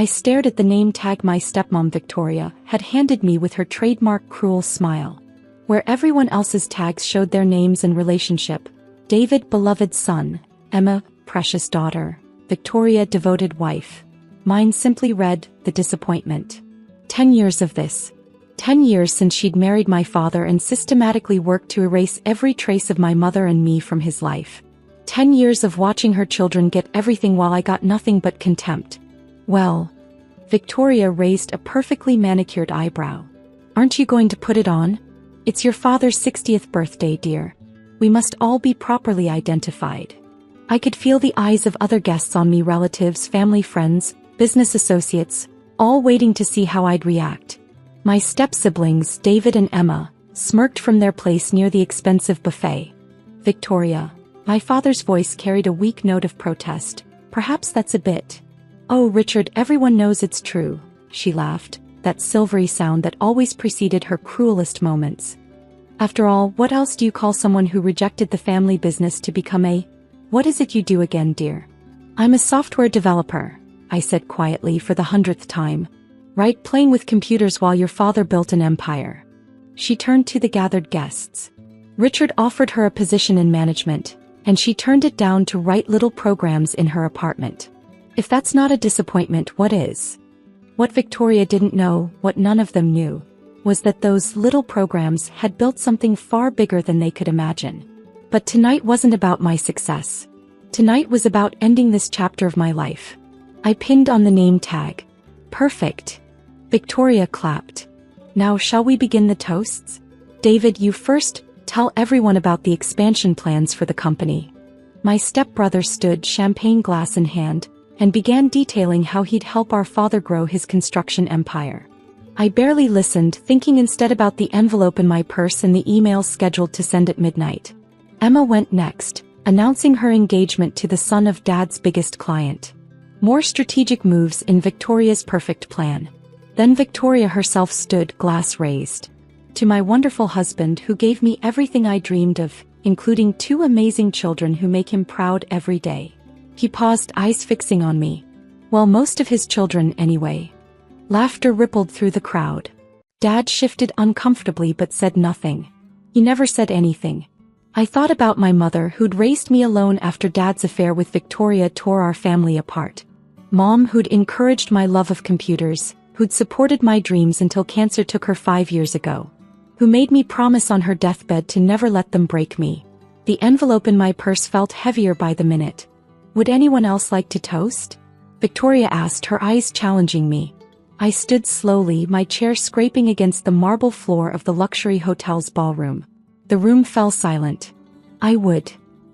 I stared at the name tag my stepmom Victoria had handed me with her trademark cruel smile. Where everyone else's tags showed their names and relationship: David, beloved son; Emma, precious daughter; Victoria, devoted wife. Mine simply read, the disappointment. 10 years of this. 10 years since she'd married my father and systematically worked to erase every trace of my mother and me from his life. 10 years of watching her children get everything while I got nothing but contempt. Well, Victoria raised a perfectly manicured eyebrow. Aren't you going to put it on? It's your father's 60th birthday, dear. We must all be properly identified. I could feel the eyes of other guests on me, relatives, family, friends, business associates, all waiting to see how I'd react. My step-siblings, David and Emma, smirked from their place near the expensive buffet. Victoria. My father's voice carried a weak note of protest. Perhaps that's a bit. Oh, Richard, everyone knows it's true, she laughed, that silvery sound that always preceded her cruelest moments. After all, what else do you call someone who rejected the family business to become a— What is it you do again, dear? I'm a software developer, I said quietly for the 100th time. Right, playing with computers while your father built an empire. She turned to the gathered guests. Richard offered her a position in management, and she turned it down to write little programs in her apartment. If that's not a disappointment, what is? What Victoria didn't know, what none of them knew, was that those little programs had built something far bigger than they could imagine. But tonight wasn't about my success. Tonight was about ending this chapter of my life. I pinned on the name tag. Perfect. Victoria clapped. Now shall we begin the toasts? David, you first. Tell everyone about the expansion plans for the company. My stepbrother stood, champagne glass in hand, and began detailing how he'd help our father grow his construction empire. I barely listened, thinking instead about the envelope in my purse and the email scheduled to send at midnight. Emma went next, announcing her engagement to the son of Dad's biggest client. More strategic moves in Victoria's perfect plan. Then Victoria herself stood, glass raised. To my wonderful husband who gave me everything I dreamed of, including 2 amazing children who make him proud every day. He paused, eyes fixing on me. Well, most of his children anyway. Laughter rippled through the crowd. Dad shifted uncomfortably but said nothing. He never said anything. I thought about my mother who'd raised me alone after Dad's affair with Victoria tore our family apart. Mom who'd encouraged my love of computers, who'd supported my dreams until cancer took her 5 years ago. Who made me promise on her deathbed to never let them break me. The envelope in my purse felt heavier by the minute. Would anyone else like to toast? Victoria asked, her eyes challenging me. I stood slowly, my chair scraping against the marble floor of the luxury hotel's ballroom. The room fell silent. I would.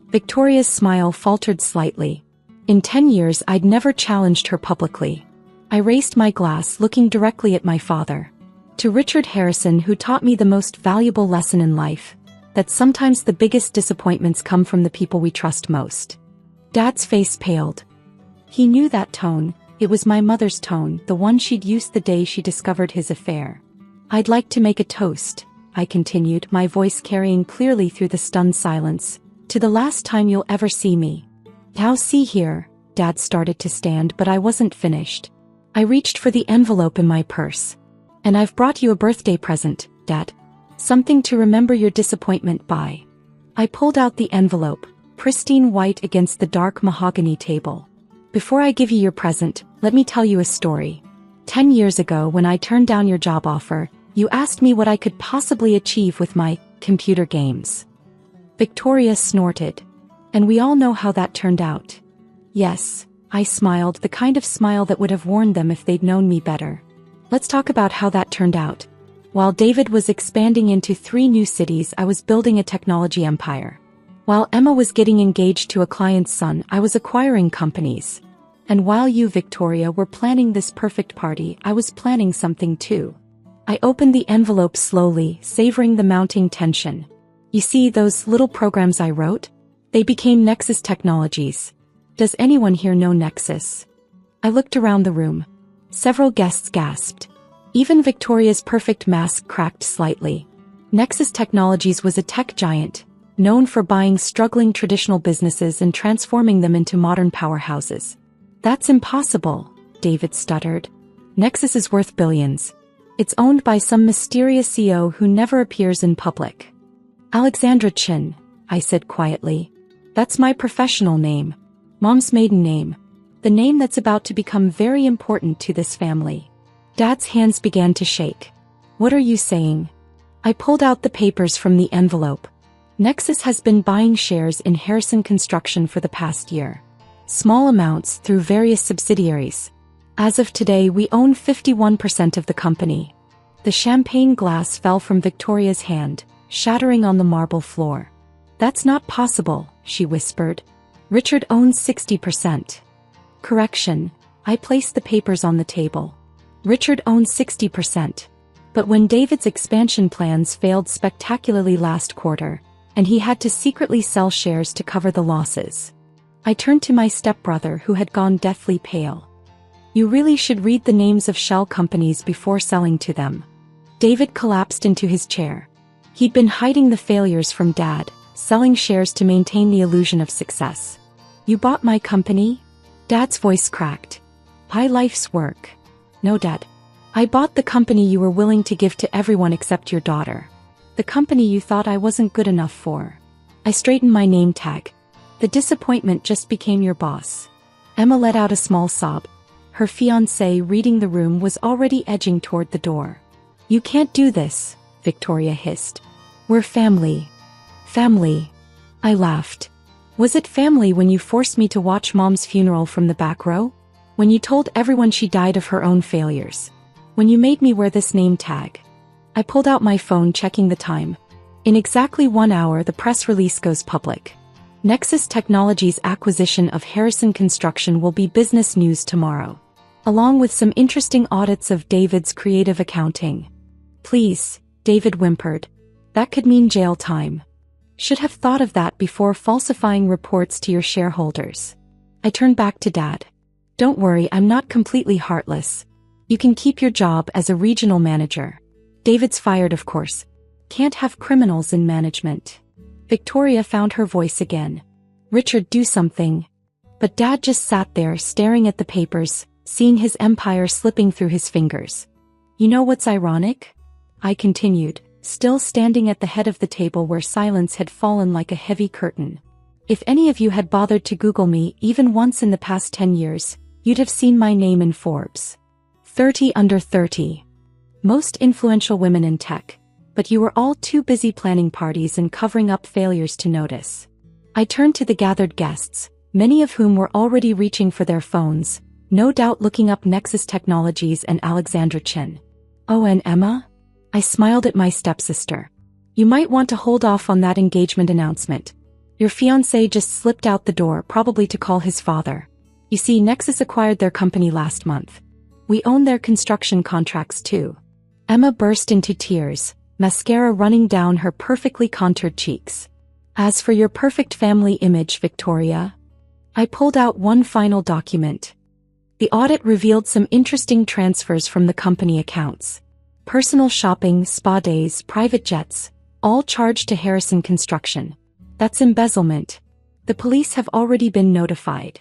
Victoria's smile faltered slightly. In 10 years I'd never challenged her publicly. I raised my glass, looking directly at my father. To Richard Harrison, who taught me the most valuable lesson in life, that sometimes the biggest disappointments come from the people we trust most. Dad's face paled. He knew that tone. It was my mother's tone, the one she'd used the day she discovered his affair. I'd like to make a toast, I continued, my voice carrying clearly through the stunned silence, to the last time you'll ever see me. Now see here. Dad started to stand, but I wasn't finished. I reached for the envelope in my purse. And I've brought you a birthday present, Dad. Something to remember your disappointment by. I pulled out the envelope, pristine white against the dark mahogany table. Before I give you your present, let me tell you a story. 10 years ago, when I turned down your job offer, you asked me what I could possibly achieve with my computer games. Victoria snorted. And we all know how that turned out. Yes, I smiled, the kind of smile that would have warned them if they'd known me better. Let's talk about how that turned out. While David was expanding into 3 new cities, I was building a technology empire. While Emma was getting engaged to a client's son, I was acquiring companies. And while you, Victoria, were planning this perfect party, I was planning something too. I opened the envelope slowly, savoring the mounting tension. You see those little programs I wrote? They became Nexus Technologies. Does anyone here know Nexus? I looked around the room. Several guests gasped. Even Victoria's perfect mask cracked slightly. Nexus Technologies was a tech giant, known for buying struggling traditional businesses and transforming them into modern powerhouses. That's impossible, David stuttered. Nexus is worth billions. It's owned by some mysterious CEO who never appears in public. Alexandra Chin, I said quietly. That's my professional name. Mom's maiden name. The name that's about to become very important to this family. Dad's hands began to shake. What are you saying? I pulled out the papers from the envelope. Nexus has been buying shares in Harrison Construction for the past year. Small amounts through various subsidiaries. As of today, we own 51% of the company. The champagne glass fell from Victoria's hand, shattering on the marble floor. That's not possible, she whispered. Richard owns 60%. Correction, I placed the papers on the table. Richard owns 60%. But when David's expansion plans failed spectacularly last quarter, and he had to secretly sell shares to cover the losses, I turned to my stepbrother who had gone deathly pale. You really should read the names of shell companies before selling to them. David collapsed into his chair. He'd been hiding the failures from Dad, selling shares to maintain the illusion of success. You bought my company? Dad's voice cracked. My life's work. No, Dad. I bought the company you were willing to give to everyone except your daughter. The company you thought I wasn't good enough for. I straightened my name tag. The disappointment just became your boss. Emma let out a small sob. Her fiancé reading the room was already edging toward the door. You can't do this, Victoria hissed. We're family. Family. I laughed. Was it family when you forced me to watch Mom's funeral from the back row? When you told everyone she died of her own failures? When you made me wear this name tag? I pulled out my phone checking the time. In exactly 1 hour the press release goes public. Nexus Technologies' acquisition of Harrison Construction will be business news tomorrow. Along with some interesting audits of David's creative accounting. Please, David whimpered. That could mean jail time. Should have thought of that before falsifying reports to your shareholders. I turned back to Dad. Don't worry, I'm not completely heartless. You can keep your job as a regional manager. David's fired, of course. Can't have criminals in management. Victoria found her voice again. Richard, do something. But Dad just sat there staring at the papers, seeing his empire slipping through his fingers. You know what's ironic? I continued, still standing at the head of the table where silence had fallen like a heavy curtain. If any of you had bothered to Google me even once in the past 10 years, you'd have seen my name in Forbes. 30 under 30. Most influential women in tech. But you were all too busy planning parties and covering up failures to notice. I turned to the gathered guests, many of whom were already reaching for their phones, no doubt looking up Nexus Technologies and Alexandra Chin. Oh, and Emma? I smiled at my stepsister. You might want to hold off on that engagement announcement. Your fiancé just slipped out the door, probably to call his father. You see, Nexus acquired their company last month. We own their construction contracts too. Emma burst into tears, mascara running down her perfectly contoured cheeks. As for your perfect family image, Victoria, I pulled out one final document. The audit revealed some interesting transfers from the company accounts. Personal shopping, spa days, private jets, all charged to Harrison Construction. That's embezzlement. The police have already been notified.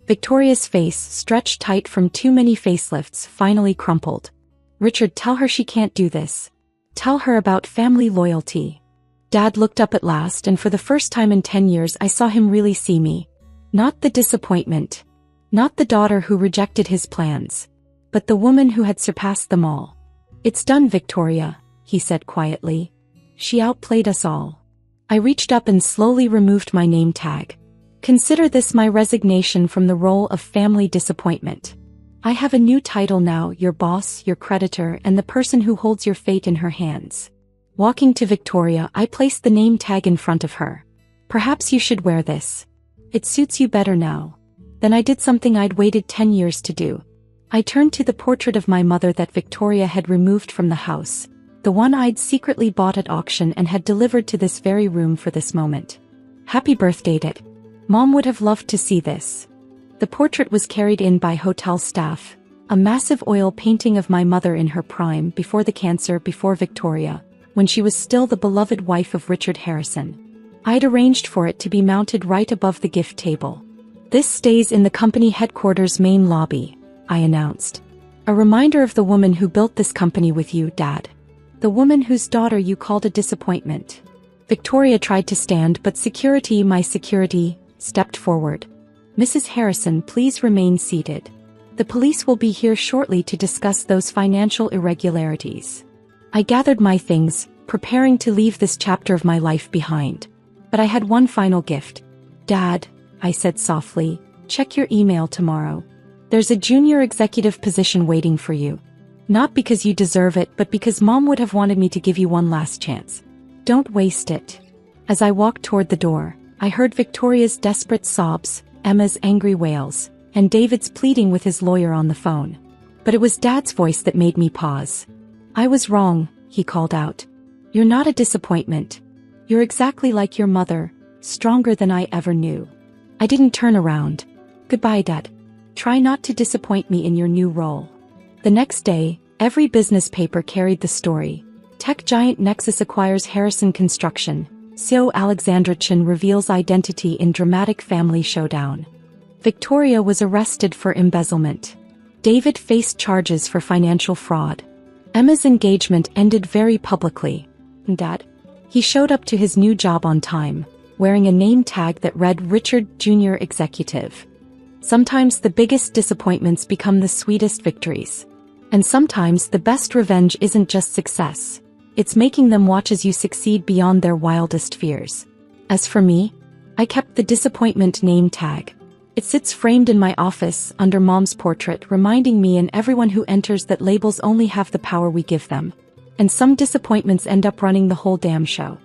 Victoria's face, stretched tight from too many facelifts, finally crumpled. Richard, tell her she can't do this. Tell her about family loyalty. Dad looked up at last, and for the first time in 10 years I saw him really see me. Not the disappointment. Not the daughter who rejected his plans. But the woman who had surpassed them all. It's done, Victoria, he said quietly. She outplayed us all. I reached up and slowly removed my name tag. Consider this my resignation from the role of family disappointment. I have a new title now, your boss, your creditor, and the person who holds your fate in her hands. Walking to Victoria, I placed the name tag in front of her. Perhaps you should wear this. It suits you better now. Then I did something I'd waited 10 years to do. I turned to the portrait of my mother that Victoria had removed from the house, the one I'd secretly bought at auction and had delivered to this very room for this moment. Happy birthday, Dad. Mom would have loved to see this. The portrait was carried in by hotel staff, a massive oil painting of my mother in her prime before the cancer, before Victoria, when she was still the beloved wife of Richard Harrison. I'd arranged for it to be mounted right above the gift table. This stays in the company headquarters main lobby. I announced. A reminder of the woman who built this company with you, Dad. The woman whose daughter you called a disappointment. Victoria tried to stand, but my security, stepped forward. Mrs. Harrison, please remain seated. The police will be here shortly to discuss those financial irregularities. I gathered my things, preparing to leave this chapter of my life behind. But I had one final gift. Dad, I said softly, check your email tomorrow. There's a junior executive position waiting for you. Not because you deserve it, but because Mom would have wanted me to give you one last chance. Don't waste it. As I walked toward the door, I heard Victoria's desperate sobs, Emma's angry wails, and David's pleading with his lawyer on the phone. But it was Dad's voice that made me pause. I was wrong, he called out. You're not a disappointment. You're exactly like your mother, stronger than I ever knew. I didn't turn around. Goodbye, Dad. Try not to disappoint me in your new role. The next day, every business paper carried the story. Tech giant Nexus acquires Harrison Construction. CEO Alexandra Chen reveals identity in dramatic family showdown. Victoria was arrested for embezzlement. David faced charges for financial fraud. Emma's engagement ended very publicly. Dad? He showed up to his new job on time, wearing a name tag that read Richard Jr. Executive. Sometimes the biggest disappointments become the sweetest victories. And sometimes the best revenge isn't just success. It's making them watch as you succeed beyond their wildest fears. As for me, I kept the disappointment name tag. It sits framed in my office under Mom's portrait, reminding me and everyone who enters that labels only have the power we give them. And some disappointments end up running the whole damn show.